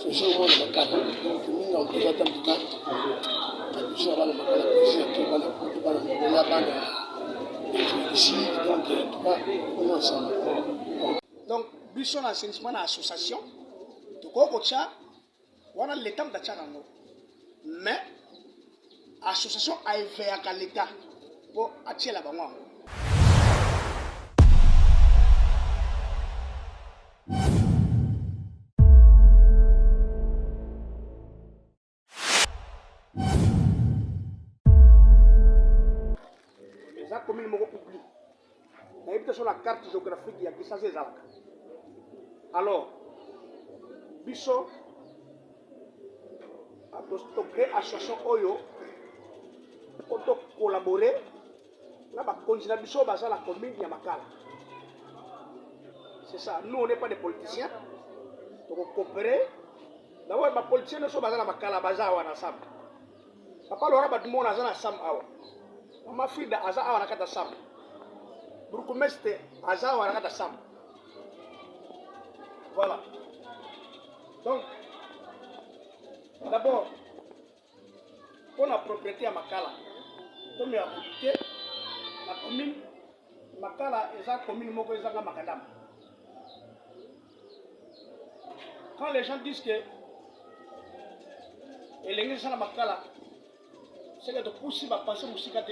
c'est ça on a makala donc nous on peut attendre que ça va le makala c'est qui va la bande ici donc on ensemble donc biso na assainissement na association to ko cha wana l'état d'acha nango mais association a fait à l'état pour attirer la banque. Ça comme il m'a publié. Il y a sur la carte géographique il y a qui ça c'est ça. Alors, biso a créé association Oyo pour collaborer. Là, on continue à la commune de Makala. C'est ça. Nous, on n'est pas des politiciens. Donc, on coopère. D'abord, les politiciens ne sont pas dans Makala, baza ou ensemble. Papa, l'ora bat mon azana sam awa. Ma fille d'Aza awa nakata sam. Burkumeste Aza awa nakata sam. Voilà. Donc, d'abord, pour la propriété à Makala, comme il y a habité, la commune Makala est la commune Moko Ezanga Makadam. Quand les gens disent que les gens Makala, c'est que de pousser ma pensée musicate.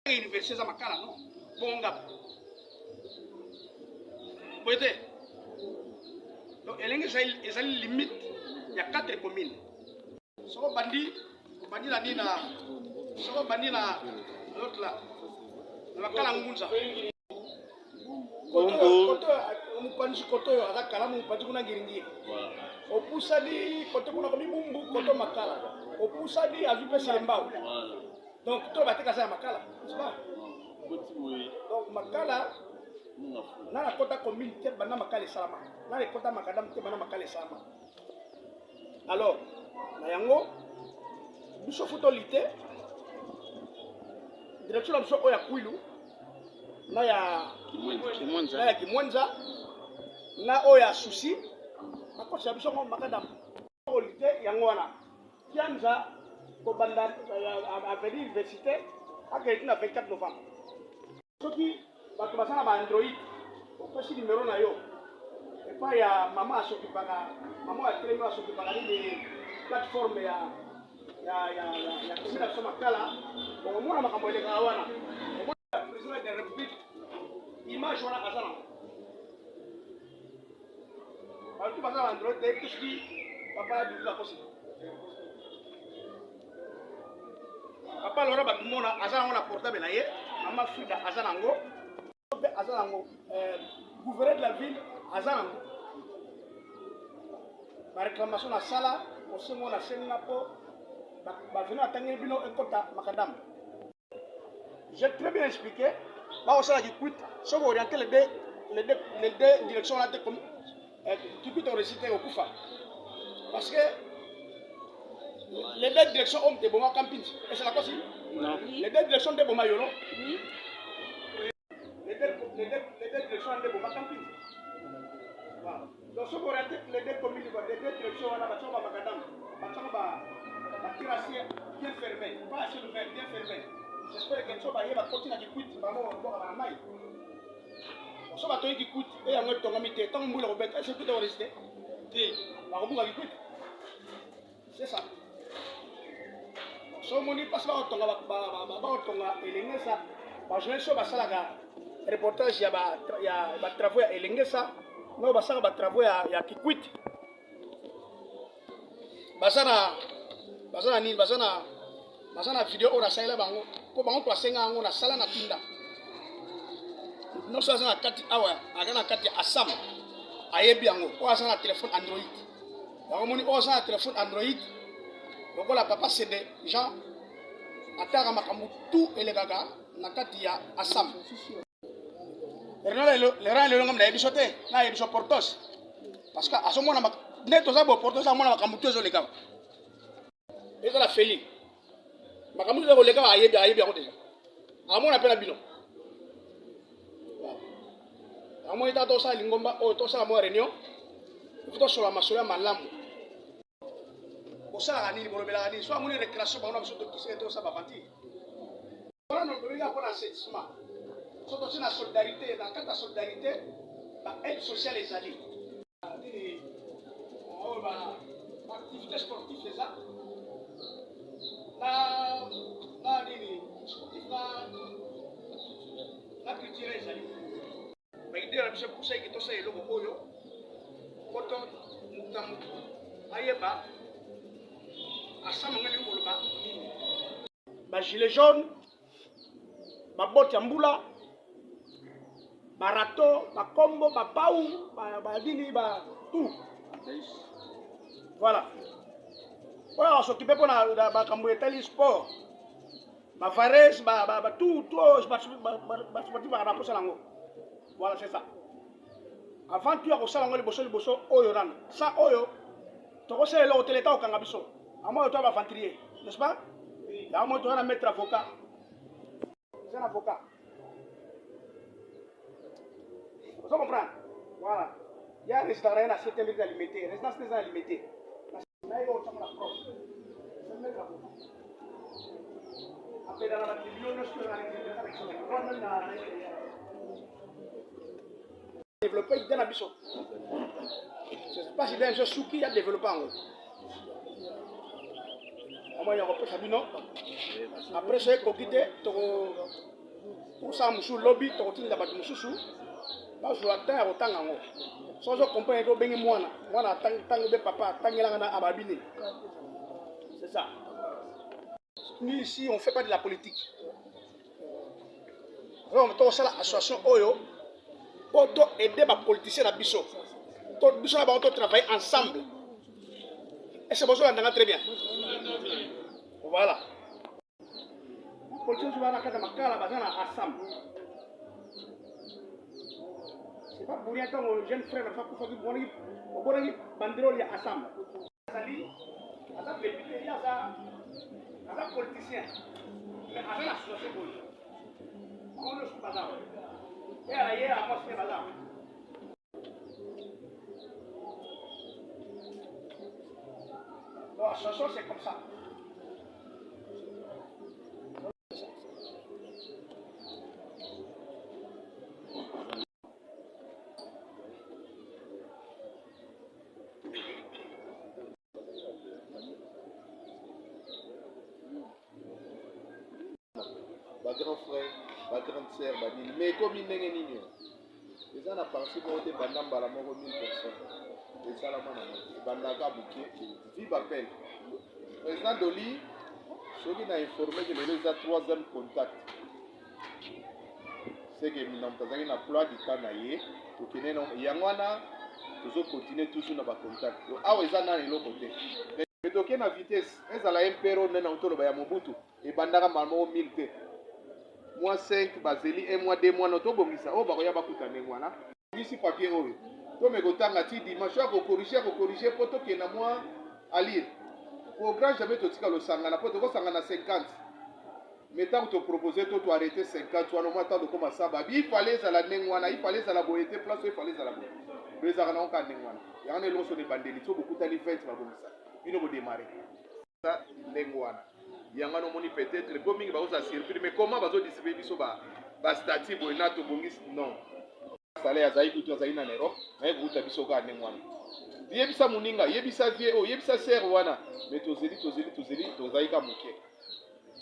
L'université à Makala, non? Bon gars. Vous voyez? Donc, les gens ils ont limite, il y a 4 communes. Soko bandi la nina, soko bandi la l'autre là. La Makala Ngunza. Koto mupanji koto yo ala kala mupanji kuna giringi. Opusa di koto kuna komi bumbu koto Makala. Opusa di azupe selembao. Donc to bateka sa Makala, c'est pas? Donc Makala na la kota commune te bana Makala salama. Na le kota Makadam te bana Makala salama. Alors, na yango biso photolité direction la biso oya Kwilu na ya Kimwenza na oya Susi akosa biso ngo Makadam photolité yango wana kianza ko banda avenue université akait na 24 novembre soki bato basana ba Android opesi numéro na yo et pas ya mama asokipaka mama ya tremio asokipaka ni plateforme ya commune ya Makala bon mona makambo eleka wana omona président de la république image wana kazana bato basana ba Android te tuski papa du la kosi papa lora bato mona azana wana portable na ye mama Frida azanango gouverneur de la ville azanango la réclamation na sala aussi mon ancien po ba venir attendre bino ekota Makadam. J'ai très bien expliqué ba au sala qui quitte so orienter les deux directions là comme qui quitte réciter au Kufa parce que les deux directions ont des bons campings et c'est la cause non les deux directions de bons yolo oui les deux directions de bons campings voilà donc so orienter les deux communes les deux directions là ba chamba Makadam ba chamba tirasier bien fermé, pas assez ouvert, bien fermé. J'espère que tu vas continuer à quitter, maman, on va à la maille. On s'en va te qui coûte, et on va te remettre, tant que vous le remettez, est-ce que tu vas rester? La rembourse qui coûte. C'est ça. Si on dit pas ça, on va et les ça. Je vais sur le reportage, il y a travaux à Elengesa, non, il y a travaux à Kikwit. Basana vidéo on a saila bango ko bango to senga ngo na sala na tinda no so na kati awa agana kati asam ayebi yango o asana téléphone Android bango moni o asana téléphone Android donc la papa c'est des gens ataka makambu tout ele gaga na kati ya asam le ran le ngam na ebiso te na ebiso portos parce que à ce moment na neto za bo portos a mona makambu tout zo le gaga et ça la feli makambu zo le gaga ayebi yango déjà amona pena bino amoni ta to sa lingomba o to sa mo réunion il faut to sur la masoya malamu ça ni bon bela ni soit mon récréation on a besoin de tout ça va partir on a besoin d'avoir un assainissement surtout c'est la solidarité dans la solidarité la aide sociale les alliés on va activité sportive c'est ça la nini sportive la culture les alliés mais idée la pour ça qui tout ça est logo oyo koto mutamu ayeba asama ngani ngoloba ba gilet jaune ba botte ya mbula ba rato ba kombo ba pau ba dini ba tout voilà on s'occuper pour ba kambo etali sport ba vares ba tout ba sportif ba rapport ça lango voilà c'est ça avant tu as osala ngoli boso oyo ran ça oyo to ko sele o teleta o kanga biso amo to ba ventrier n'est-ce pas là moi to na mettre avocat c'est un avocat vous comprenez voilà il y a restaurant à 7 minutes limité résidence des limité là il faut la preuve c'est mettre avocat après dans la vidéo nous sur la développer dans la biso. Je ne sais pas si dans ce souki il y a développé en haut. Moi, il y a un Sabino. Après, c'est qu'on quitte pour ça, monsieur lobby, tu continues d'abattre monsieur sous. Là, je l'attends autant en haut. Sans que comprenne que ben moi, tant que papa, tant que l'ana ababine. C'est ça. Nous ici, on ne fait pas de la politique. On met ça l'association Oyo. Pour aider les politiciens à Bissot. Pour travailler ensemble. Et c'est pour ça qu'on a très bien. Voilà. Les politiciens sont ensemble. Ce n'est pas pour rien que les jeunes frères ne font pas de banderole ensemble. Il y a des députés, il y a des politiciens. Mais avec la société, on ne peut pas ça. Et à l'ailleurs, à moi, c'est pas là. Bon, la chanson, c'est comme ça. Ma grand frère, ma grande sœur, mais comme il n'est pas les gens ont pensé que c'était bandam la mort 1000 personnes. Et ça la main bandaka bouquet vive appel. Président Doli, ceux qui ont informé que les a troisième contact. C'est que nous avons un plan du Kanaye pour que nous yangwana toujours continuer toujours dans contact. Ah oui, ça n'a pas côté. Mais donc na vitesse, ils ont la impéro na autour de Mobutu et bandaka malmo 1000 te. Moi 5 bazeli et moi 2 mois noto bomisa o bakoya bakuta nengwana ici papier oyo to me kotanga ti dimanche ko corriger poto ke na moi à lire au grand jamais to tika lo sangana poto ko sangana 50 mais tant que tu proposer to arrêter 50 toi no mata de comme ça ba il fallait ça la nengwana il fallait ça la boyete place il fallait ça la boyete mais ça na on ka nengwana ya ne lo so de bandeli to bokuta li 20 ba bomisa bino bo démarrer ça nengwana yanga no moni peut-être bon mingi ba osa surpris mais comment ba zo distribuer biso ba statut boina to bongis non sale ya zaidi to zaina na Europe na buta biso ka nengwana yebisa muninga yebisa vie o yebisa ser wana mais to zeli to zaika muke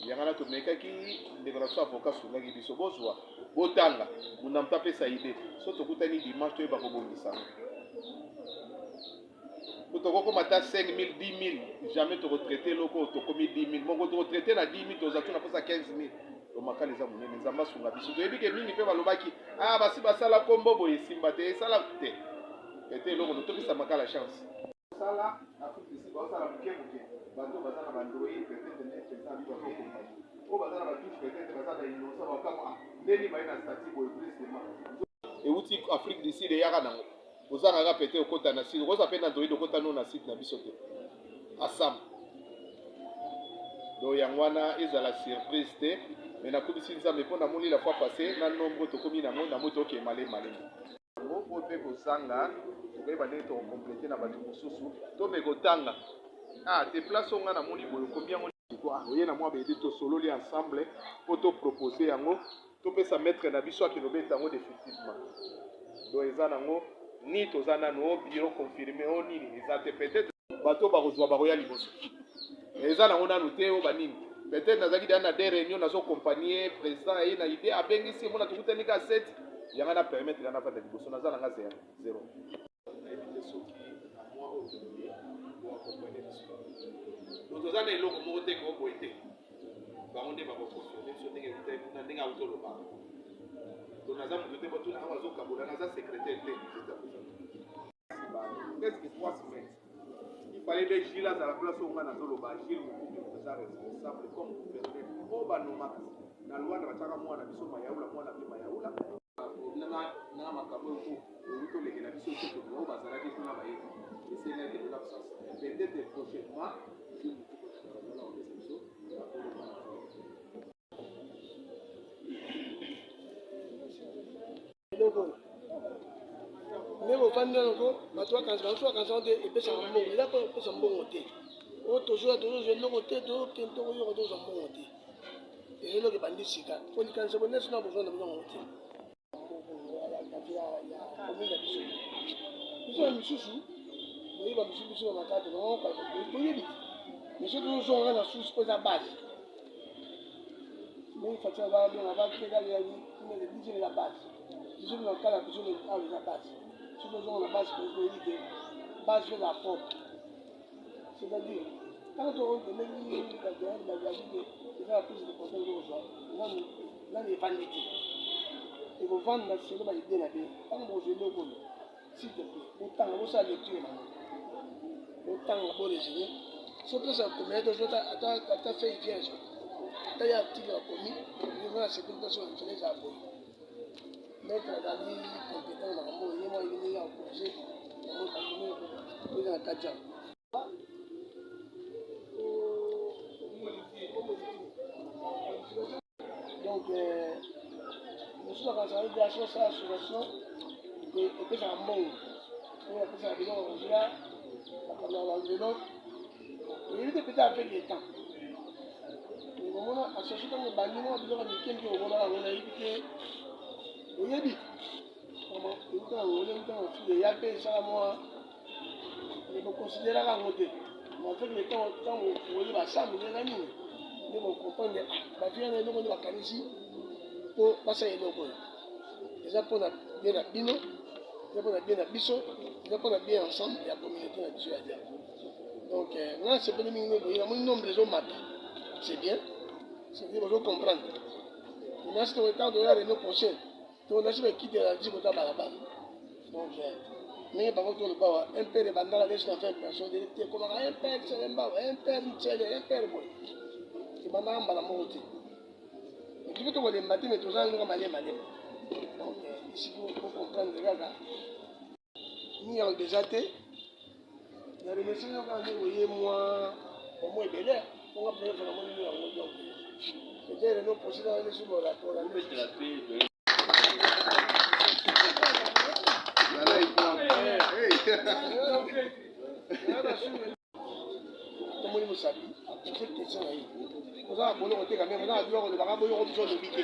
yanga na to meka ki déclaration avocat sunga ki biso bozwa botanga munamta pesa idée so to kutani dimanche to ba ko bongisa Pour te recommander 5 000, 10 000, jamais te retraiter loko, te commis 10 000. Mon te retraiter na 10 000, tu as tout à 15 000. Le maca les amours, les amas sont là. Si tu as vu que mini peut valobaki, ah bah si bah ça la combo boy, simbate, ça la te. Et t'es l'homme, tu as maca la chance. Ça là, Afrique ici, bah ça la bouquet bouquet. Bateau bah ça la bandouille, peut-être net, peut-être ça vit dans compagnie. Oh bah ça la touche, peut-être bah ça la innocent, bah comme ah, n'eni bah une statique boy plus de mal. Et outil Afrique d'ici de Yarana. Vous avez répété au côté de site. Vous avez appelé au côté de site na bisote. Assam. Donc yangwana ils a la surprise te. Mais na kubi sinza me pona moni la fois passée na nombre to komi na moto ke malé. Ngo pote ko sanga, ko ba ne to compléter na batu mususu. To me ko tanga. Ah, tes places on a dans mon niveau, combien on oui, na moi bébé to solo li ensemble pour te proposer yango, to peut ça mettre na biso qui no beta ngo définitivement. Donc eza nango ni tozana no bureau confirmé on ni eza peut-être bato ba kozwa ba royal liboso. Eza nango na noté o banini. Peut-être nazaki dans des réunions nazo compagnie président et na idée abengisi mona tukutani ka 7 yanga na permettre na fa de liboso nazala nga 0. Donc aux années là comme côté ko boité ba on débat ko confirmer so ndenge na ndenge auto lo ba donc naza mu côté ba tout na wazo kabola naza secrétaire de qu'est-ce que 3 semaines il fallait des Gilles à la place où on a zolo ba Gilles mu président responsable comme gouverneur o ba no max na loi na bataka mwana biso mayaula mwana bi mayaula na makambo ko to leke na biso to ko ba zala ki tuna ba yetu essayer de l'absence peut-être prochainement ndenge ofandi nango bato bakanisa te epesaka mbongo eza mpo epesa mbongo te oyo tozwa eloko te tokende tokoyoka tozwa mbongo te eza eloko ebandi sika po likanisa boneso na bozwa na bilongo te ya komine ya biso biso ya misusu boyeba misusu biso na makate boyebi miso tozozonga na susi mpo eza base ndenge fatia babonga bakekaleli bijele ya base biso nakala biso awa eza base soki ozonga na base koyebi te base mpe la propre c'est-à-dire tant tokendengi bazali te eza la prise de contact kozwa nani evandi te ekovanda na selo baide na be ntango bozwa eloko oyo s'il te plaît botanga bosala lecture nango botanga boresume so pesa komela tozota ata feuille vierge ata ya article bakomi eza na sécurisation ya mfele eza boye maître azali compétent na kambo ye mwa ndenge ya projet yango bakomi eza na kati yango donc mosusu akanisa idéation sa association epesaka mbongo oyo apesaka biloko kolia bakamela baenveloppe oyebi te peut-être avec le temps omona association ntango ebandi mwa biloko mike mike omona yango nayebi te oyebi oyebi ya mpe esala mwa bokonsideraka yango te mais avec le temps ntango oyeba asambeleka nini nde bocomprendre bavia na eloko nde bakanisi mpo basala eloko oyo eza mpona bien na bino eza mpona bien na biso eza mpona bien ensemble ya communauté na biso ya dia donc nga sepeli mingi nde boye namoni nombre ezomata c'est bien c'est-à-dire bozocomprendre nasi tokotango toya réunion prochaine tokonasi bakitela disi kota balabala donc ndenge bango toloba wa impere bandala desi na 20 personnes te komaka impere selembawa impere ncele impere boye ebandaka mbala moko te ekipe tokolemba te mais toza ndenge malema donc ici bocomprendre kaka mingi yango déjà te na remercie yo kaka ndenge oye mwa omo ebele mponga peut-être namoni mo yango donc peut-être réunion prochaine wana esu boratora tomoni mosabi apose question na ye ozala bolo koteka me ozala biloko olobaka boyoko biso olobi te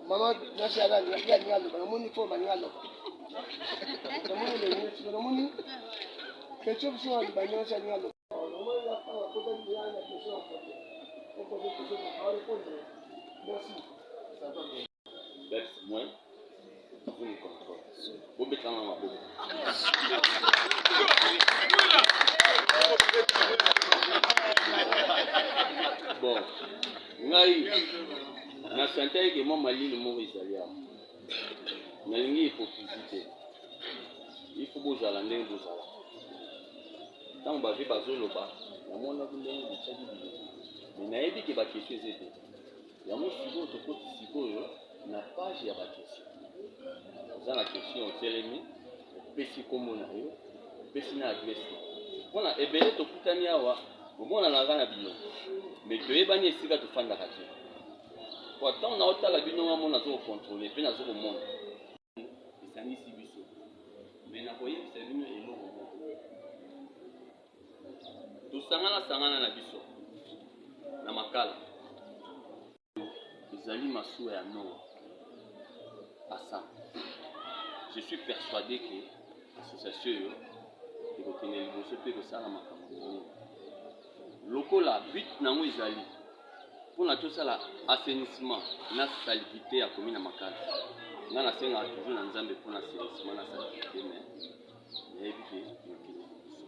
mama nasi alingi aloba namoni fo balingi aloba namoni lengi namoni question biso alibani nasi alingi aloba Moi, vous me contrôlez. Vous mettez en ma bouche. Bon, ngai na santé que moi mali le mot italien. Na lingi hypocrisie. Il faut beaux ala ndenge bozala. Tant ba vi bazoloba, na mona ndenge bitsaki biso. Mais na yebi ke ba question ezete. Ya mo sibo to koti sikoyo na page ya ba question. Za na question telemi, pesi komo na yo, pesi na adresse. Wana ebele to kutani awa, omona na ngana bino. Mais toyebani esika to fanda kati. Kwa tant na otala bino nga mona zo contrôler, pe na zo komona. Esangisi biso. Mais na koyebisa bino eloko moko. sangana na biso na makala ezali masuwa ya nord asa. Je suis persuadé que l'association yo ekokende liboso mpe kosala makambo mingi lokola but nango ezali mpona tosala assainissement na salubrité ya commune ya makala. Nga nasengaka toujours na nzambe mpona assainissement na salubrité mais nayebi te nokende liboso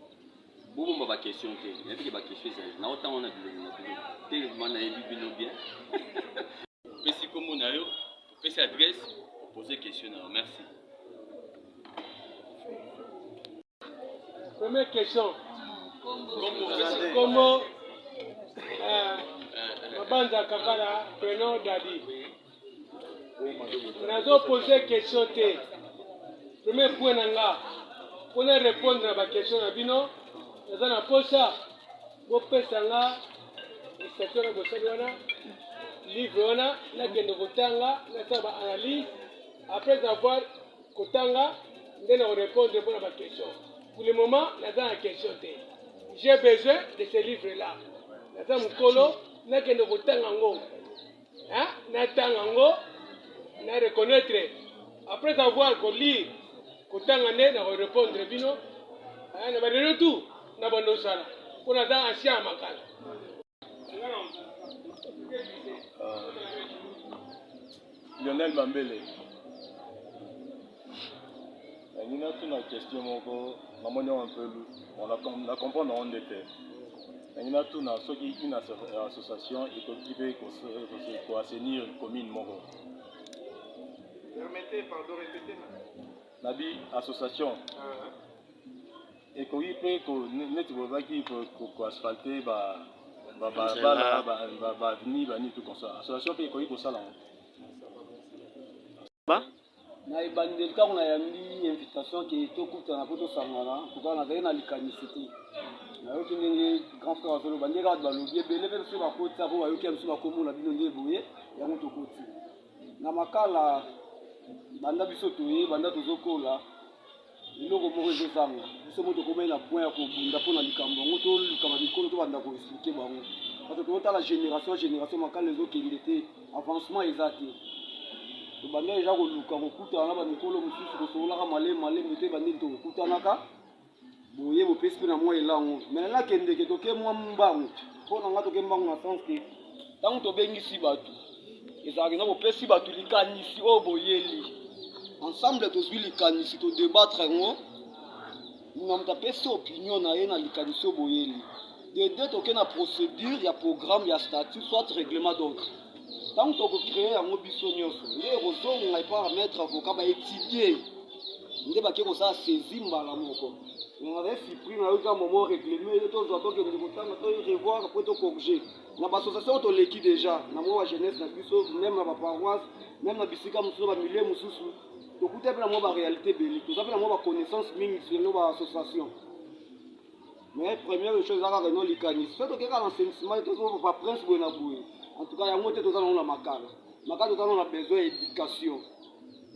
bobomba baquestion te nayebi ke baquestion ezali naotango na bilongi na bilongi telema nayebi bino bien opesi kombo na yo opesi adresse opose question na yo. Merci. Première question. Comment Mabanza Kakara, prénom Dadi. Nous avons posé question. Premier point, pour répondre à la question, nous avons posé ça. Vous pouvez savoir, livre, analyse. Après avoir Kotanga, nous allons répondre à la question. Pour le moment, nous avons la question. J'ai besoin de ce livre-là. Nous avons Kolo, nous allons Kotanga. Nous allons reconnaître. Après avoir lu Kotanga, nous allons répondre. Nous allons tout. Nous allons ça. Pour nous avons ancien à Makala. Lionel Mambele. Il y a une question, un peu, on a compris dans le détail. Il y a une association qui peut assainir la commune. Permettez, pardon, répétez. Nabi association. Et qu'on peut asphalter, avenir, tout comme ça. Association peut ça là. Na ibandeli kaka na yambi invitation ke tokutana po tosangana pokala nazali na likanisi te nayoki ndenge grand frère azoloba ndenge kaka balobi ebele mpe biso bakoti po bayoki ya biso bakomona bino nde boye yango tokoti na makala banda biso toye banda tozokola eloko moko ezozanga biso mo tokomai na point ya kobunda mpona likambo yango tolukama mikolo tobanda koexplike bango parce que totala génération makala ezokende te avancement eza te tobanda deja koluka kokutana na bamikolo mosusu kosololaka malemu te bandeli tokokutanaka boye bopesi mpe na mwa elango mena nakendeke toke mwa mbangu mpo na nga toke mbangu na sens ke ntango tobengisi bato ezalaka nga bopesi bato likanisi oyo boyeli ensemble tozwi likanisi todebatre yango na moto apesi opinion na ye na likanisi oyo boyeli dede toke na procédure ya programme ya statut soit règlement d'ordre. Tant que vous créez un obiso nyonso, les ressorts n'ont pas à mettre avocat à étudier. Nous devons ça saisir mbala moko. On avait supprimé un moment règlement et tous attendent que nous devons revoir après tout corriger. Na association to l'équipe déjà, na moi jeunesse na biso même na paroisse, même na bisika mususu ba milieu mususu. To kuta pe na moi ba réalité beli. To na moi ba connaissance mingi sur nos association. Mais première chose à la non likani. C'est que quand l'enseignement to pas prince bona boué. En tout cas, il y a un peu de makala. Makala, on a besoin d'éducation.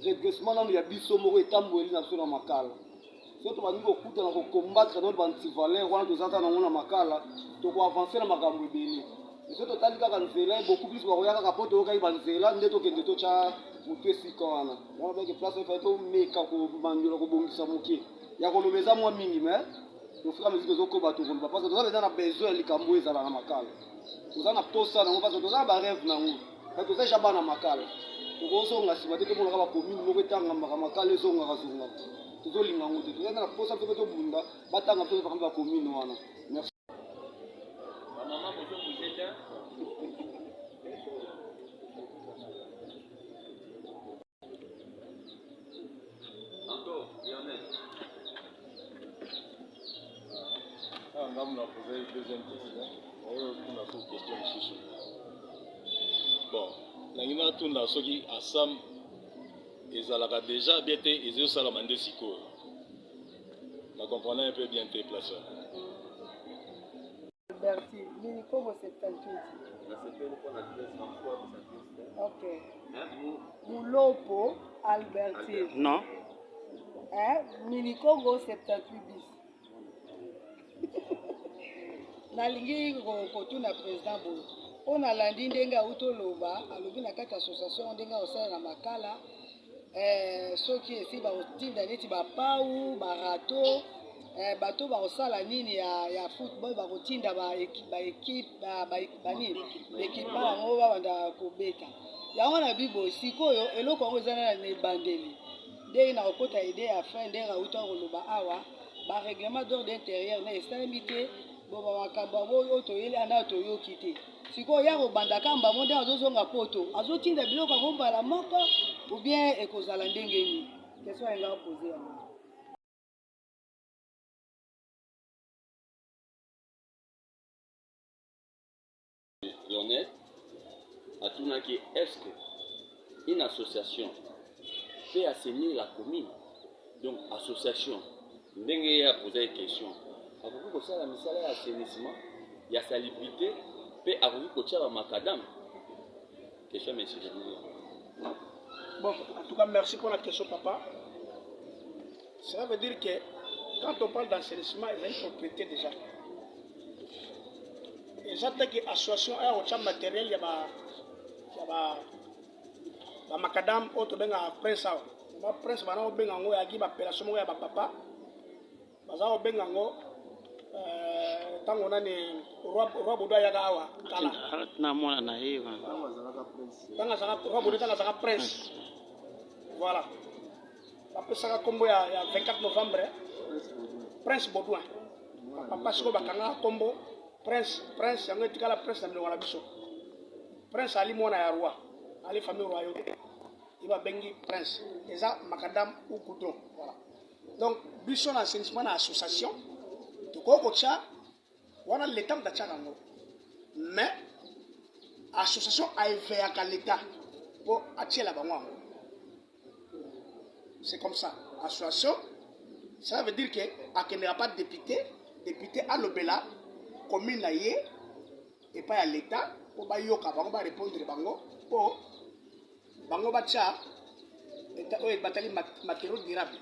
Redressement, il y a des sommes qui sont dans makala. Si on va combattre notre antivaleur, on a besoin de makala, on avancer dans makambo beli. Si on a beaucoup plus de rapports au Banzela, on a des tocha mutu sikana. On a des places où on meka ko bandula ko bongisa muke. Ya ko lobeza mwa mingi mais au fur et à mesure que on combattre on parce que on a besoin likambo ezala na makala. Nous avons posa na parce que nous avons rêve na nous parce que déjà bana makala tokozo nga sima te ko na ba commune moko tanga makala ezonga kazonga tozolinga ngote nous avons posa pe to bunda batanga pe ba commune wana. Merci. Maman bozo bouger encore Lionel. On a posé une deuxième question. On a posé une question. Bon, nangina tunda soki asam ezalaka déjà bien te ezosala nde sikoyo. Na comprenez un peu bien tes places. Alberti, Minicomo 78. Ok. Moulopo Alberti. Non. Minicongo 78 bis. nalingi kotuna président boye mpo nalandi ndenge auti oloba alobi na kati ya association ndenge osala na makala soki esi bakotinda neti bapau barato bato bakosala nini ya football bakotinda baekipema yango babanda kobeta yango na bibo sikoyo eloko yango eza na ebandeli ndenge na kokota ide ya fin ndenge auti koloba awa barèglement d'ordre intérieur na esalemi te bo bamakambo yango oyo toyeli anda toyoki te sikoyo ya kobanda kamba mo ndenge azozonga poto azotinda biloko yango mbala moko ou bien ekozala ndenge nini question alinga kopose yango. Lionel atunaki est-ce que une association peut assainir la commune? Donc association ndenge a posé une question akoki kosala misala ya assainissement ya salubrité mpe akoki kotia bamakadam question monsieur Jamil. Bon, en tout cas, merci pour la question, papa. Ça veut dire que quand on parle d'assainissement, il y a une propriété déjà. Et ça, c'est que l'association a un matériel, il y a un macadam, autre ben à prince. Prince, maintenant, on ben en haut, il y a une opération, il y a un papa. Baza, on ben en haut, tant qu'on a des rois boudois, il y a un kala. Na mwana na hiva. Rois boudois, il y a un prince. Voilà. Après ça, combo il y a 24 novembre, Prince Baudouin. Papa Siko Bakanga combo Prince yango etikala Prince na milongo na biso. Prince ali mwana ya roi, ali famille royauté. Il va bengi Prince. Eza makadam ou coudron. Voilà. Donc biso na assainissement na association. Toko kocha wana l'état d'acha nango. Mais association a fait à l'état pour attirer la bango. C'est comme ça. Association, ça veut dire qu'il n'y a pas de député à l'Obela, commune et pas à l'État, pour répondre à Bango, pour Bango Bacha, matériaux durables.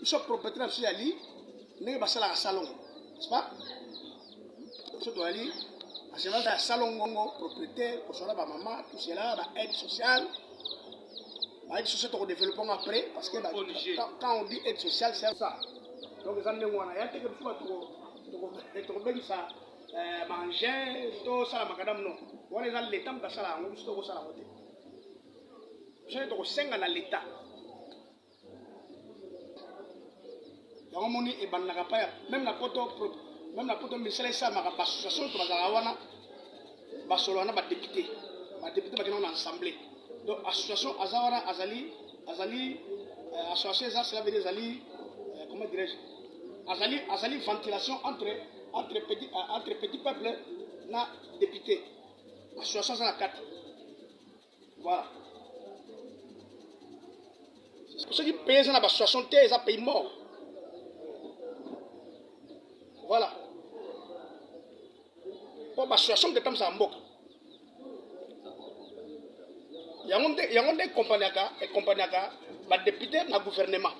Ils sont propriétaires de Ali, nous sommes à salon, n'est-ce pas? Nous sommes à salon, propriétaire, pour cela, maman, tout cela, aide sociale. L'aide sociale, on développe après, parce que quand on dit aide sociale, c'est ça. Donc, les amis, on a été ça, manger, tout ça, madame, non. On est dans l'état, on a ça, on a ça, on a ça. Je suis dans l'état. Donc, on est dans la même la poto, ministère, ça, ma association, tu vas avoir un député, qui est en assemblée. Donc, l'association Azawara Azali, association cela veut dire Azali, comment dirais-je, Azali ventilation entre petits peuples na députés. Association c'est la 4. Voilà. Pour ceux qui payent ça, l'association T, ils payent mort. Voilà. Pour l'association de Tam Sambok. Il y a des compagnies qui député dans le gouvernement.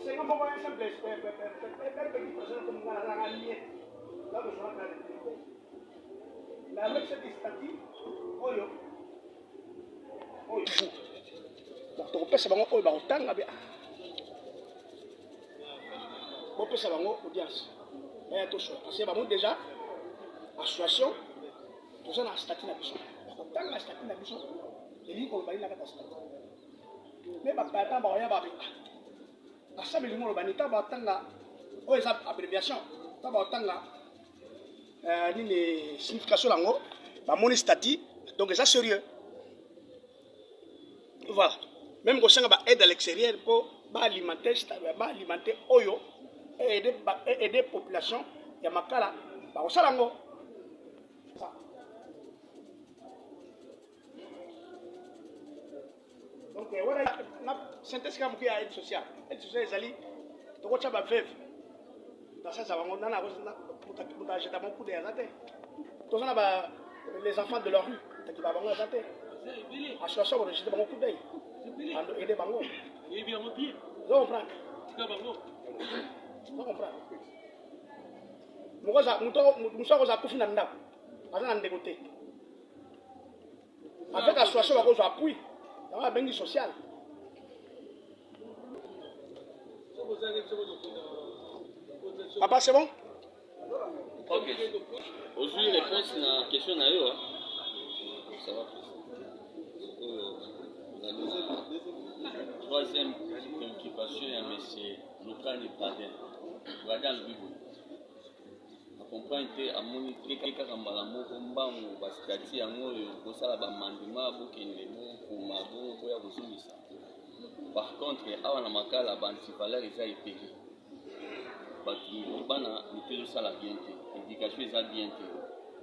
C'est comme un simple mais avec cette statut, audience. Déjà, association, nous avons un statut. Tant la statut na biso eli ko bali na kata statut mais ba pata ba ya ba asa bi mo bani ta ba tanga o esa abréviation ta ba tanga ni signification lango ba moni statut donc ça sérieux voilà même ko sanga ba aide à l'extérieur pour ba alimenter oyo aider population ya makala ba ko salango. Donc, voilà, synthèse comme qui a aide sociale. Aide sociale, c'est ali. Donc, tu as veuve. Dans ça, ça va. On a acheté mon coup d'air. Donc, on a les enfants de leur rue. Tu vas avoir un association, on a acheté mon coup d'air. Aider Bango. Et bien, on pied. Donc, on prend. Tu vas Bango. Donc, on prend. moto akozala kufi na ndako aza na ndeko te avec association bakozwa appui yango babengi social. Papa, c'est bon? Ok. Aujourd'hui, réponse à la question na yo. Ça va. Troisième préoccupation, c'est le cas de Baden. Baden, le Bible. Comprendre que à mon état kaka mbala moko mbango basitati yango kosala bamandima bokende pour mabo koya kozongisa. Par contre awa na makala bantivaleur eza epeki bato bana mitozosala bien te éducation eza bien te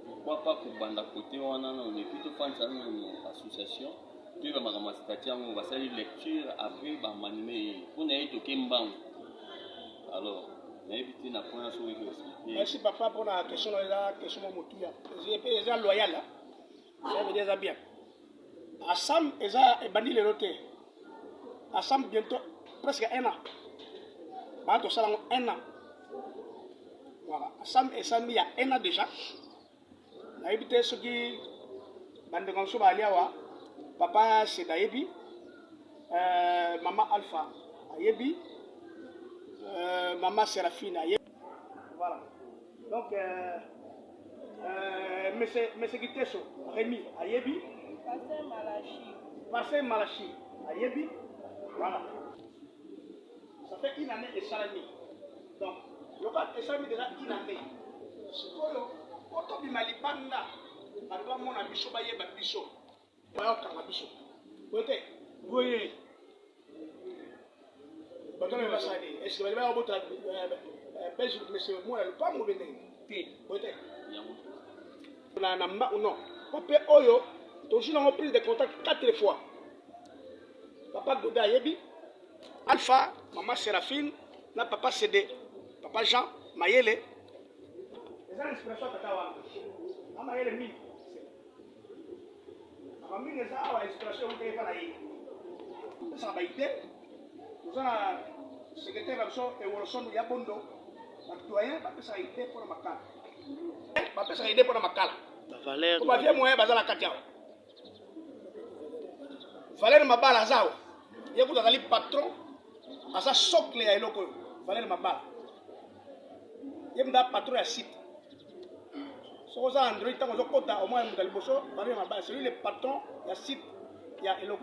pourquoi pas kobanda kote wana nano epuis tofandisa nano association toyeba makambo ya sitati yango basali lecture après bamanime ye mpona ye toke mbango. Alors merci papa pour la question. La question est loyale. Ça veut dire bien. Assam est banni le loté. Assam bientôt presque 1 an. Bientôt ça 1 an. Voilà. Assam et Sam il y a 1 an déjà. On a évité ce qui bande comme ça aliawa. Papa c'est Daïbi. Maman Alpha Ayebi. Maman Séraphine. Voilà. Donc, monsieur Giteso, Rémi, Ayebi. Pasteur Malachi, Ayebi. Voilà. Ça fait 1 année et salami. Donc, le cas est salami déjà 1 année. C'est quoi le auto bimalibanda. Par mon ambition, Bayeba Bisso. Bayaba Bisso. Vous voyez. Est-ce que vous avez votre monsieur moi pas mauvais non papa oyo toujours on prise de contact 4 fois papa Goda Yebi Alpha maman Séraphine na papa CD papa Jean Mayele les inspirations tata wa Mayele mi mami les a inspiration on fait pas là ça va aider nous avons secrétaire d'absor et Wolson Yabondo, l'actuayen, ça a été pour la macala. Ça a été pour la macala. Valère. Pour ma moyen, Bazala Katia. Valère Mabala Azao. Il y a beaucoup de patron, à sa socle et à l'eau. Valère Mabala. Il y a un patron à site. So ça Android, tant qu'on a au moins un bosso, Valère Mabala. C'est lui le patron, il y a site, il y a l'eau.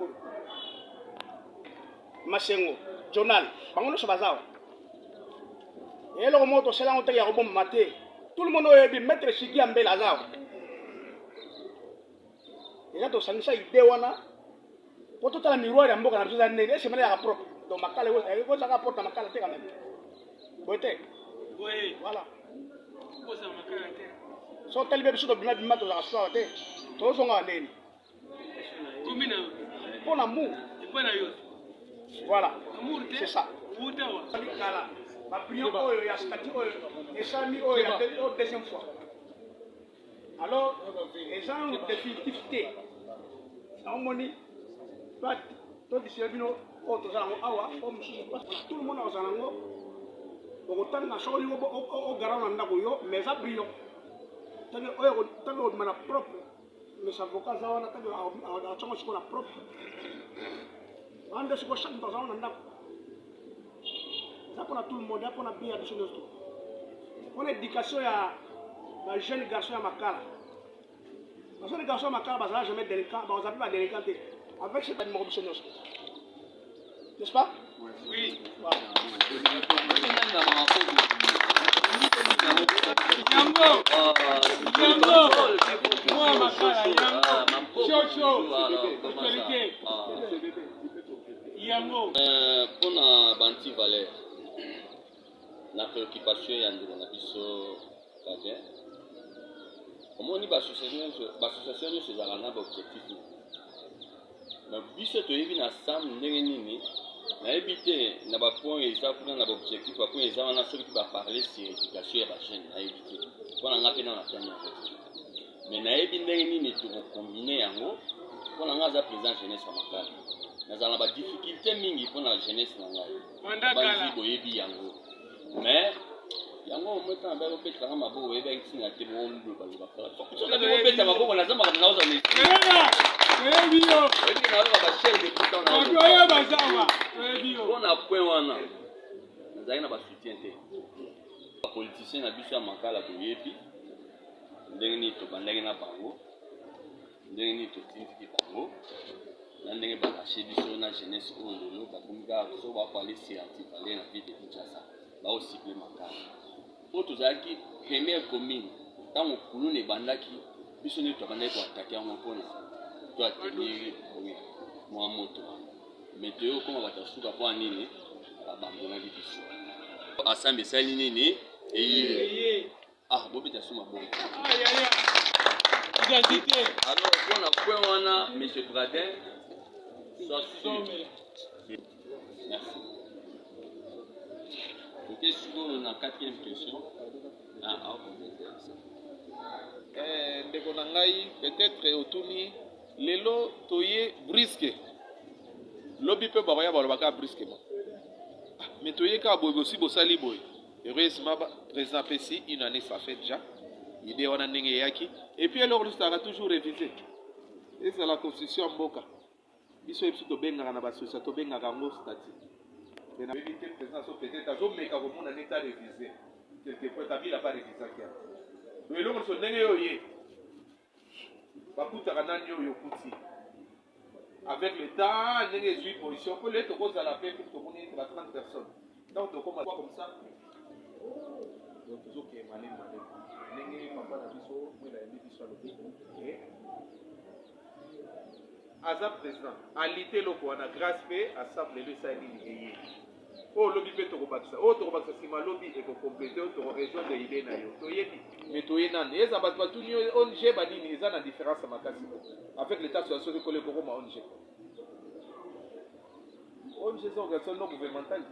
Masengo. Journal, bango so bazao. Et le moto c'est là on te ya robom maté. Tout le monde est mettre chiki ambe lazao. Et là to sanisa idée wana. Pour tout la miroir ya mboka na biso nene, c'est même ya propre. Donc makala et ko ça porte makala te quand même. Boité. Oui, voilà. Ko ça makala te. So tel be biso to bima bima to za soir te. To so nga nene. Combien pour amour. Et pas na yo. Voilà, c'est ça. Ma prière, il y a statut, et ça, il y a deuxième fois. Alors, les gens ont définitivité. On m'a dit, tout le monde a un zango. Autant de choses au garant en Nagoyo, mais ça brille. Tant que on a propre, mes avocats, on a propre. On a chaque fois ça pour tout le monde, on a bien additionné tout. On a éducation à la jeune garçon à Makala. La jeune garçon à Makala, ça jamais délicat, on s'appelle pas délicat avec cette admiration. N'est-ce pas? Oui. Voilà. Moi Makala, pour la banti valeur, la préoccupation est de la biso Baden. Comment on dit l'association c'est un objectif. Mais biso to yebi na sam ndenge nini na éviter na ba point eza pour na objectif ba point eza na celui qui va parler sur éducation ya ba jeune na éviter. Pour na ngapena na tanya. Mais na yebi ndenge nini to combiner yango pour na ngaza président jeunesse à Makala. Nous avons des difficultés mingi pour la jeunesse. Mais yango bon moi quand on peut faire ma boue et ben signe à te bon le pas le faire so la boue peut ma boue na zama kana uza ni bio et puis na ba chef de tout dans on doit bazama bio on a point wana na ba soutien te ba politicien na biso ya makala ko yepi ndenge ni to bandenge na bango ndenge ni to tindi bango na ndenge ba cacher biso na jeunesse oyo lelo ba komika so ba parler scientifique aller na vie de Kinshasa ba aussi pe makala po tozalaki première commune ntango kuluna ebandaki biso nde tokandaki koatake yango mpona to atenir mwa moto meteo okoma bato asuka mpo anini babandonaki biso asambe esali nini eye bobeta so mabongo identité alors mpona point wana monsieur Bradin sois sûr merci. Ok, sur la quatrième question. ndeko na ngai peut-être otuni lelo toye brusque lobi mpe bakoya balobaka brusquement mais toye kaka boye bosi bosali boye heureusement président pesi une année ça fait déjà idée wana ndenge eyaki et puis eloko tosaka toujours révisé eza la constitution ya mboka biso ye biso tobengaka na basocia tobengaka yango statut éviter président so peut-être azomeka komona neta révisé quelquefois kabila pa révisaki yango donc eloko nyonso ndenge oyo ye bakutaka nani oyo okuti avec le temps ndenge ezwi position mpo le tokozala mpe mpe tomoni ba 30 personnes donc tokoma comme ça donc tozokee malemi ndenge papa na biso mwina yebi biso alobi aza président alite eloko wana grâce mpe assemble elo esali nini eye oyo lobi mpe tokobakisa oyo tokobakisa nsima lobi ekokomplete oyo tokorejoindre ide na yo toyebi mais toye nani eza bato batuni ONG banini eza na différence makasi avec l'état situation ekolo ekokoma ONG eza organisation non gouvernementale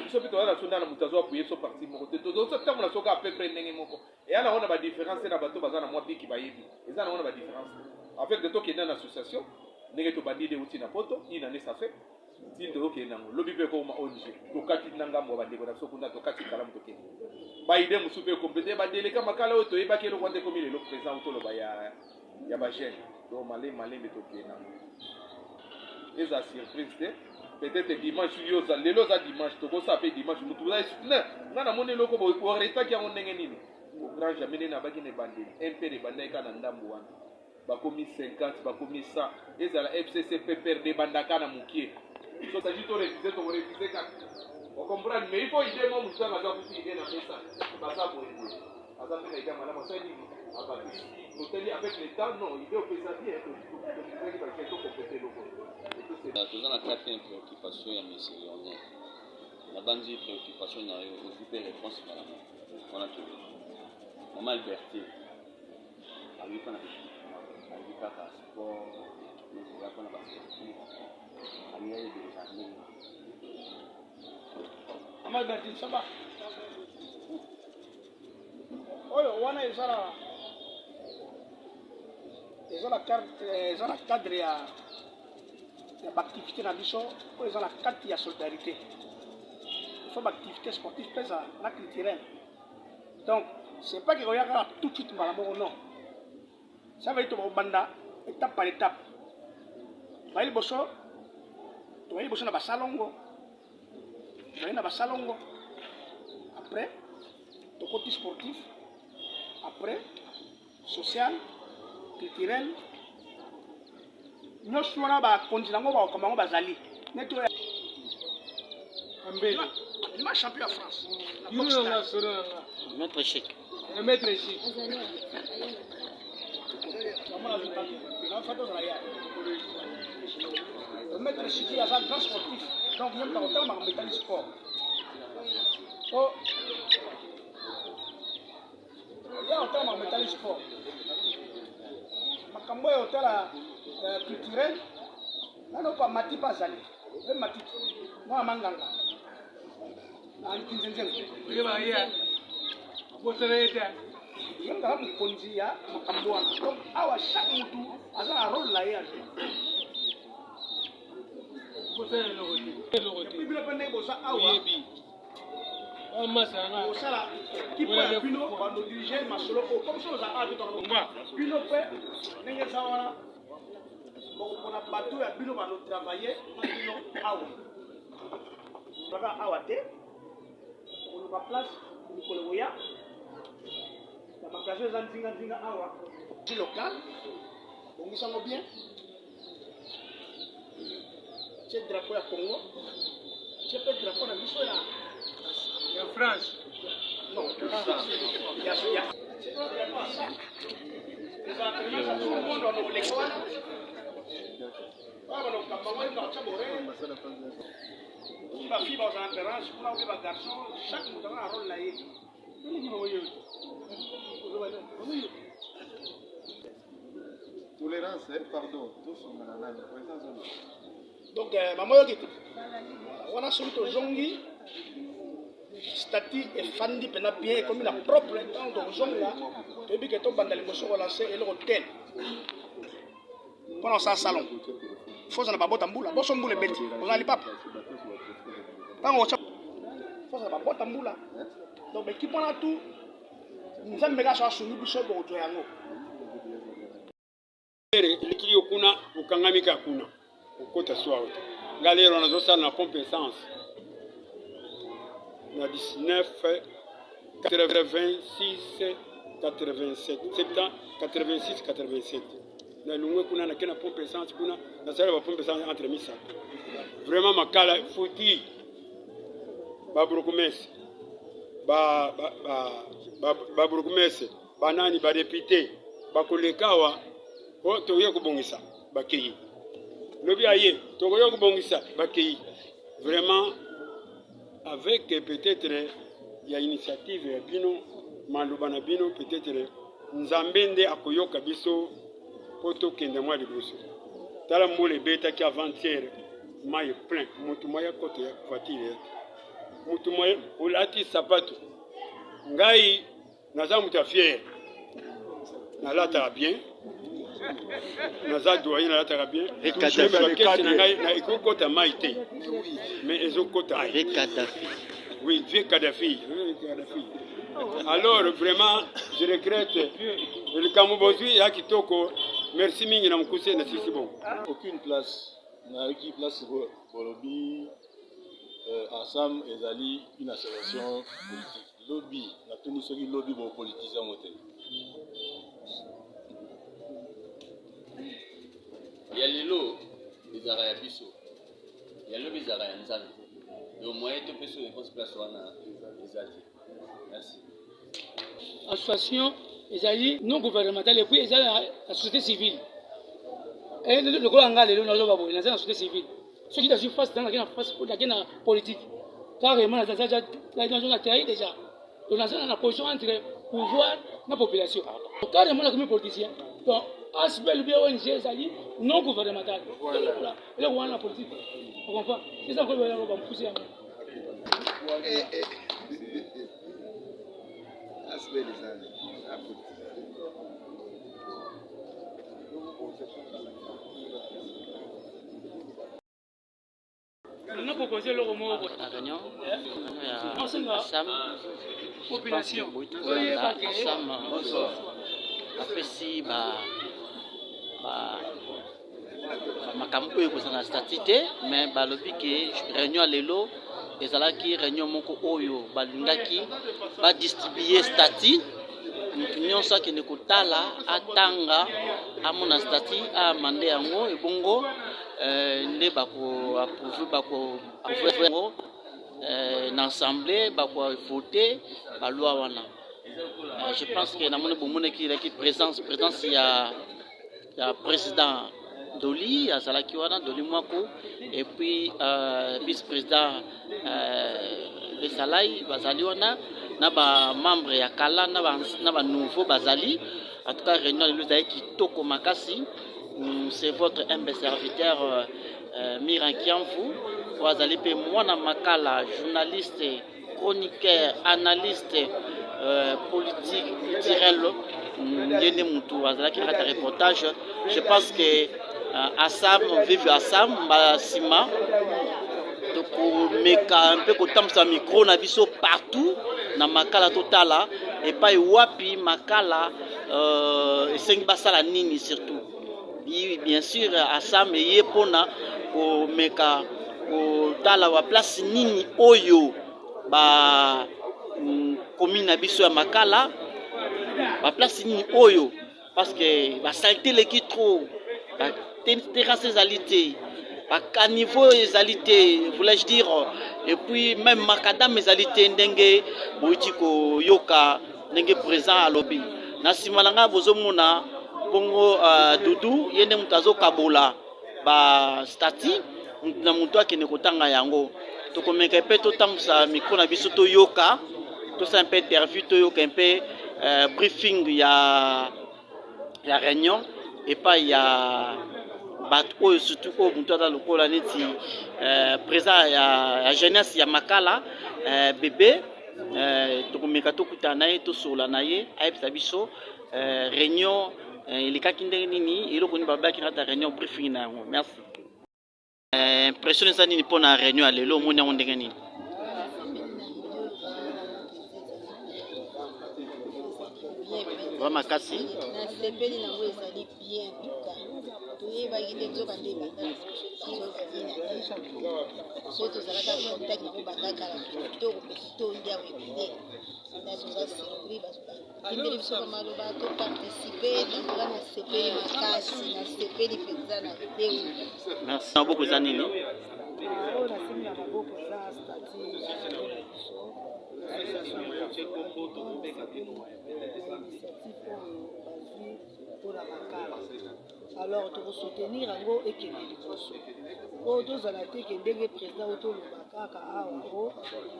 biso mpe toza na so ndana moto azoapuye so parti moko te tozotambola soki apepre ndenge moko eya na wana badifférence na bato baza na mwa biki bayebi eza na wana badifférence avec de tokende na association ndenge tobandi de uti na poto une année ça fait ti tokende nango lobi mpe ekokoma ONG tokati na ngambo ya bandeko na biso kuna tokati kalamu tokende baide mosusu mpe komplete badeleka makala oyo toyebaki eloko nde komi lelo président toloba ya bagene donc malembe tokende nango eza surprise te peut-être dimanche yoza lelo oza dimanche tokosa mpe dimanche motu nga namoni eloko boretaki yango ndenge nini grand jamais nde nabaki na ebandeli mpe ebandaki kaka na ndambo wana bakomi 50 bakomi 100 ezala FCC PPRD bandaka na mokie so saji to réviser to réviser kaka okomprendre mais il faut idée mo mutu anga zakuti idée na pesa baza boye aza pe na idée malamu ça dit abaki totali avec le temps non idée au pesa bien to réviser parce que to compléter loko toza na quatrième préoccupation ya monsieur Lionel na bandi préoccupation na yo ozipe réponse malama wana to mama Alberti ali pana ali kaka sport nous avons la basket ali ya déjà Mama Alberti saba oyo wana ezala carte ezala cadre ya activité na biso oyo eza na kati ya solidarité il faut activité sportive mpe eza na culturelle donc c'est pas que koya kaka tout de suite mbala moko non ça veut dire tokobanda étape par étape toyei liboso na basalongo après tokoti sportif après social culturel nyonso wana bakonzi nango bakokamba yango bazali neti oyo lima champion ya France maître chic maître chic aza grand sportif donc ye moto akotala makambo etali sport po ya otala makambo etali sport makambo oyo otala culturel nano pa mati pa azali mpe matiti mwana manganga na nzenzenzengo ye ngaka mokonzi ya makambo wana donc awa chaque motu aza na role na ye azwi bino mpe ndenge boza awa osala kipo ya bino bando dirige masolo oyo comme so oza avi bino mpe ndenge eza wana bokopona bato ya bino bando travaille bino awa kaka awa te oluka place mikolo koya na bakaso eza nzinga awa di local bongisango bien tie drapeau ya Congo tie mpe drapeau na biso ya France. Non, tout le monde dans l'école. Ma fille va aux conférences, pour un garçon, chaque monde a un rôle là. Tolérance, pardon, tous sont dans la donc, maman, on a celui de Zongi. Statut et fandi pena bien comme la propre temps de zonga et puis que to bandali moso relancer et l'hôtel pendant ça salon faut ça ba bota mbula bo so mbule beti on ali papa tango faut ça ba bota mbula donc équipe on a tout nous avons mega so sunu biso bo jo yango likili okuna ukangamika kuna ukota swao galero nazo sala na pompe essence na 19 86 87 86 87 na lungwe kuna na kena pompe essence kuna na sala ba pompe essence entre misa vraiment makala fouti ba brokomese ba brokomese banani ba député ba kolekawa o to ye kubongisa bakeyi lobi aye to yo kubongisa bakeyi vraiment avec peut-être il y a initiative ya bino malubana bino peut-être nzambende akoyoka biso poto kende mwa liboso tala mbole beta ki avant-hier mai plein mutu moya kote ya voiture mutu moya ulati sapato ngai naza mutu fier nalata bien naza doyen nalata bien et Kadhafi na ikokota maite mais ezokota avec Kadhafi oui vieux Kadhafi alors vraiment je regrette le Kamubozi ya kitoko merci mingi na mkuse na sisi bon aucune place na qui place bolobi ensemble ezali une association politique lobby na tuni soki lobby bo politisé moté ya lelo bizara ya biso ya lelo bizara ya nzambe donc moyen to peso de place wana ezali merci association ezali non gouvernementale et puis ezali la société civile et le ko anga lelo na loba bo na la société civile ceux qui dans face dans la face pour la politique carrément la terre déjà donc dans la position entre pouvoir na population carrément la comme politicien donc aspect bien ONG ezali non gouvernemental et le roi la politique on comprend c'est ça que on va pousser aspect des années on a proposé le romo la réunion population apesi makambo oyo kozala na statut te mais balobi ke réunion lelo ezalaki réunion moko oyo balingaki badistribue statut mutu nyonso akende kotala atanga amona statut amande yango ebongo nde bako-approuve yango na assemblée bako-vote balwa wana. Je pense que namoni bomonaki elaki présence ya président Doli azalaki wana Doli Mwako et puis vice-président Lesalai bazali wana na ba membre ya kala na ba nouveau bazali. En tout cas réunion lelo ezali kitoko makasi. C'est votre humble serviteur Miran Kiamvu wazali pe mwana makala journaliste chroniqueur analyste politique culturel yende mutu azalaki kata reportage. Je pense que Assam vive Assam basima tokomeka mpe kotambusa micro na biso partout na makala totala epai wapi makala esengi basala nini surtout bien sûr asam eye mpona komeka kotala wa place nini oyo ba commune na biso ya makala ba place nini oyo parce que ba salté leki trop ba terrasse ezalité ba caniveau ezalité voulais-je dire et puis même makadam ezalité ndenge boiti ko yoka ndenge présent à lobby na simalanga bozomona bongo dudu yende mutazo kabola ba stati na muntu akene kotanga yango tokomeka pe totambusa micro na biso to yoka to sa un peu interview to yoka un peu briefing ya réunion et pas ya bat oyo surtout ko muntu ata lokola neti présent ya jeunesse ya makala bébé tokomeka tokutana naye tosola naye ayebisa biso réunion ilikaki ndenge nini eloko nini babaki kata réunion briefing na yango. Merci. Impression eza nini mpona réunion ya lelo omoni yango ndenge nini? Makasi nasepeli nango ezali bien tuka toyebaki te nzoka nde so tozalaka contact nango bandakala kitoko mpe kitondi awo ebele na toza surpris bakendeli biso bamaloba toparticipe nangola nasepeli makasi nasepeli mpenza na vidéo. Merci. Maboko eza nini? oyo nasimbi na maboko eza stati mpona makala alors tokosoutenir yango ekende liboso oyo tozala te ke ndenge président oyo toloba kaka awa o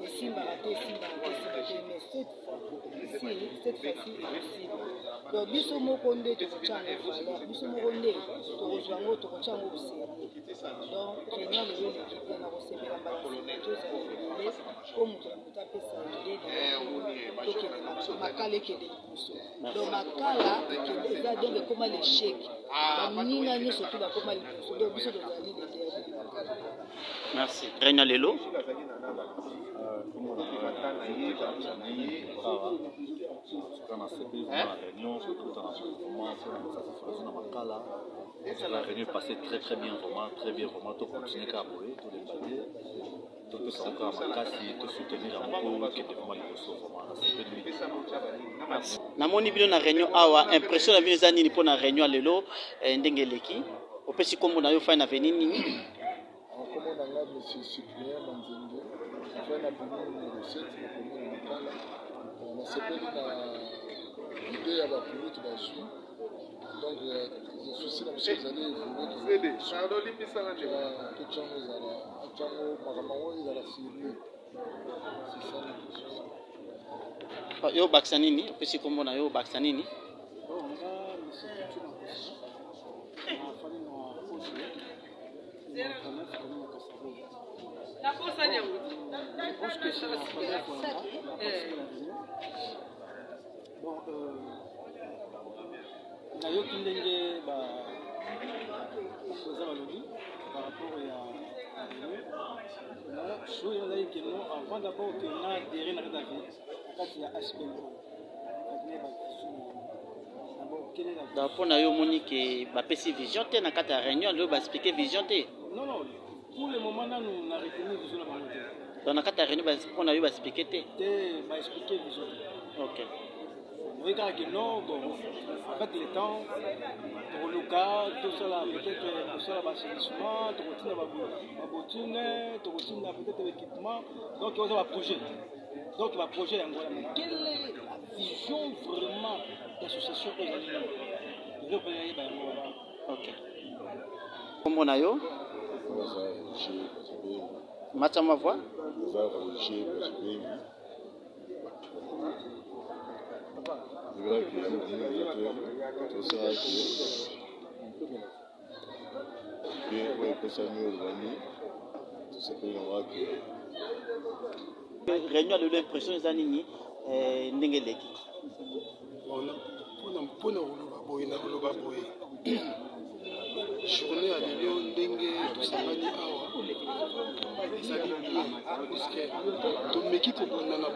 esimbaka te mais cette fois-ci ekosiba donc biso moko nde tokotya yango valeur biso moko nde tokozwa yango tokotya yango boserie donc réunion lelo eleki te na kosepela mbala nsima tozala ebele po moto na moto apesa idée tokende makala ekende liboso donc makala ekende eza donc ekoma l'échec baninga nyonso to bakoma liboso donc biso tozali le dernier. Merci. Réunion lelo Quand on a la réunion, surtout dans le mouvement, la réunion passée très bien, vraiment, tout continuer à bouger, tout débattre, tout que ça encore à Makasi, tout soutenir un peu, qui est vraiment le Merci. Namoni bino na réunion awa impression na bino zani pour na réunion lelo ndenge leki opesi kombo na yo fa na venini kombo na nga monsieur Cyprien Manzenge fa na bureau numéro 7 na commune Makala na sepeli na idée ya bapolitique bazwi donc je suis sûr que vous allez évoluer tochango ezala achango makambo yango ezala sérieux c'est ça yo bakisa nini opesi kombo na yo bakisa nini nayoki ndenge baza balobi par rapport ya chose ezali keno avant d'abord ke na adhéré na kati ya HPMO mpona yo omoni ke bapesi vision te na kati ya réunion lelo baexplike vision te non pour le moment nanu na retenu vision na bango te donc na kati ya réunion mpona yo baexplike te baexplike vision te ok oui kaka ke non bon avec le temps tokoluka tosala peut-être tosala baassainissement tokotinda babotine tokotinda peut-être l'équipement donc oza baprojet donc baprojet yango wana mais quelle est la vision vraiment d'association ezali lelo mpe yayeba yango wana ok kombo na yo matya ma voix réunion lelo impression eza nini ndenge eleki mpona koloba boye journée ya lelo ndenge tosangani awa ezali bien puisque tomeki kobundana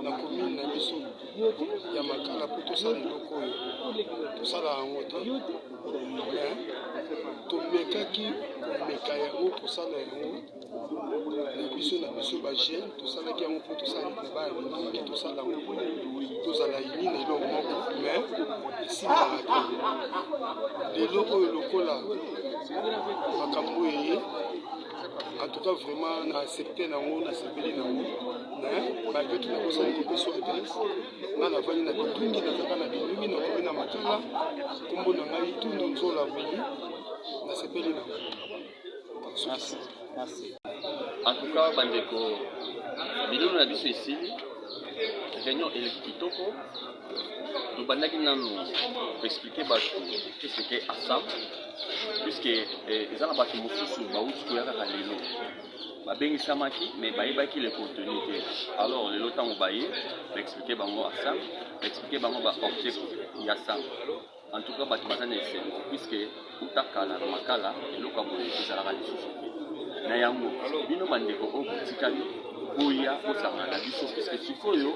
na commune na biso ya makala mpo tosala eloko oyo tosala yango te mais tomekaki komeka yango tosala yango na biso bagene tosalaki yango mpo tosala na baya mingi tosala yango tozala ini na eloko moko mais esimbanaka lelo oyo lokola makambo eye en tout cas vraiment na accepté nango na sepeli nango mais malgré tout nakosali kopesa adresse nga navandi na bitungi nazaka na bilungi nakomi na makala nkombo na ngai tundu nzola bwili na sepeli nango. En tout cas, bandeko, biloko na biso esili, réunion kitoko, tobandaki nanu expliquer bato qu'est-ce que ASAM, puisque eza na bato mosusu bauti koya kaka lelo babengisamaki mais bayebaki le contenu te. Alors lelo ntango baye baexplike bango ASAM, baexplike bango baobjectif ya ASAM. En tout cas bato baza na esengo puisque utakala na makala eloko ya boye ezalaka lisusu te na yango bino bandeko oyo botikali boya kosangana na biso puisque sikoyo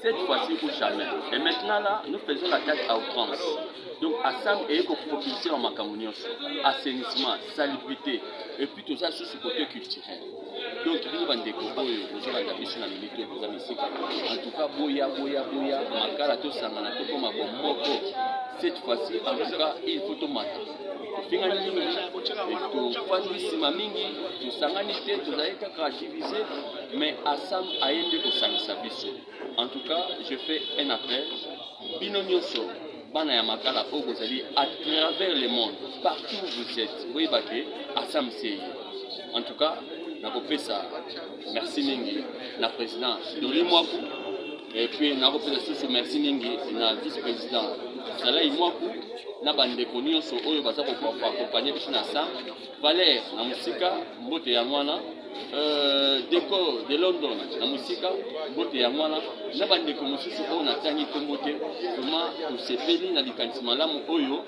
cette fois-ci ou jamais. Et maintenant là, nous faisons la tâche à outrance. Donc ASAM est propulsé en makamunios, assainissement, salubrité, et puis tout ça sur ce côté culturel. Donc nous avons des copains, nous avons des missions, nous avons des en tout cas, boya, makala to sangana to comme bomboko. Cette fois-ci, en tout cas, il faut tout mater. Finga nyingi, et tout fandisima mingi, tout sangani te, tout zaïka divisé, mais ASAM a aidé au sangisa biso. En tout cas, je fais un appel. Bino nyoso, bana ya makala ogozali à travers le monde, partout où vous êtes. Vous voyez ASAM c'est. En tout cas, nakopesa merci mingi na président Doli Mwaku et puis nakopesa sous merci mingi na vice-président Salai Mwaku na bandeko nyonso oyo baza ko accompagner biso na ASAM. Valère na musika mbote ya mwana décor de London na musika mbote ya mwana na bandeko mosusu oyo natangi kombo te vraiment tosepeli na likanisi malamu oyo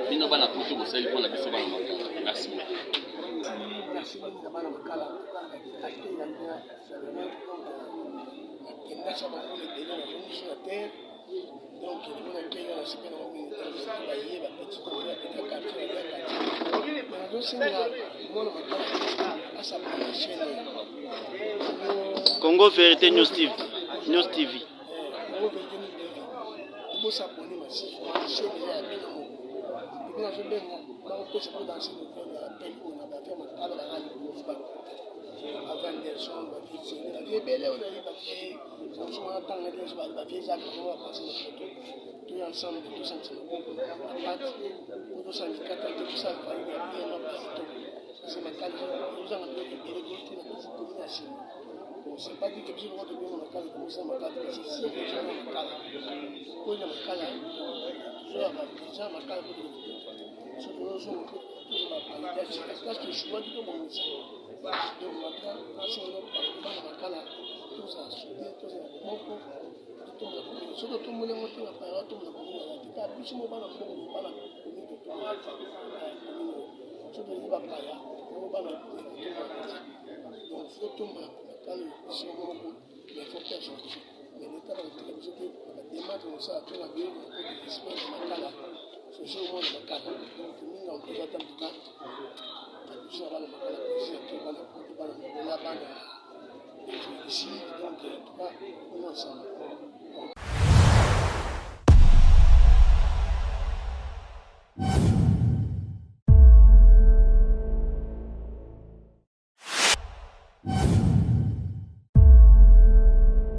bino bana poto bosali mpona biso bana makala. Merci beaucoup. Merci beaucoup bana makala donc il y a des gens qui Congo Vérité News TV. News TV. c'est pas dit que je vais bien dans le comme ça, mais c'est si les gens dans le cas, pour le cas, toujours déjà ma cas pour ce que nous sommes parce que je suis pas du tout bon ici. Donc maintenant, c'est notre cas là, tout ça, tout ça, beaucoup. Surtout tout le monde est en train de tout le monde. Tu as plus de mal à faire, pas la communauté. Surtout les bapaya, on va la donc faut tout le monde. Si on veut, il faut faire ça. Mais l'État va être obligé de démarrer ça à tout la vie, de l'esprit de la cala. C'est ce moment de la cala. Donc, nous avons déjà tant de temps. Nous avons la cala, qui va la bande ici. Donc, en tout cas, nous ensemble. You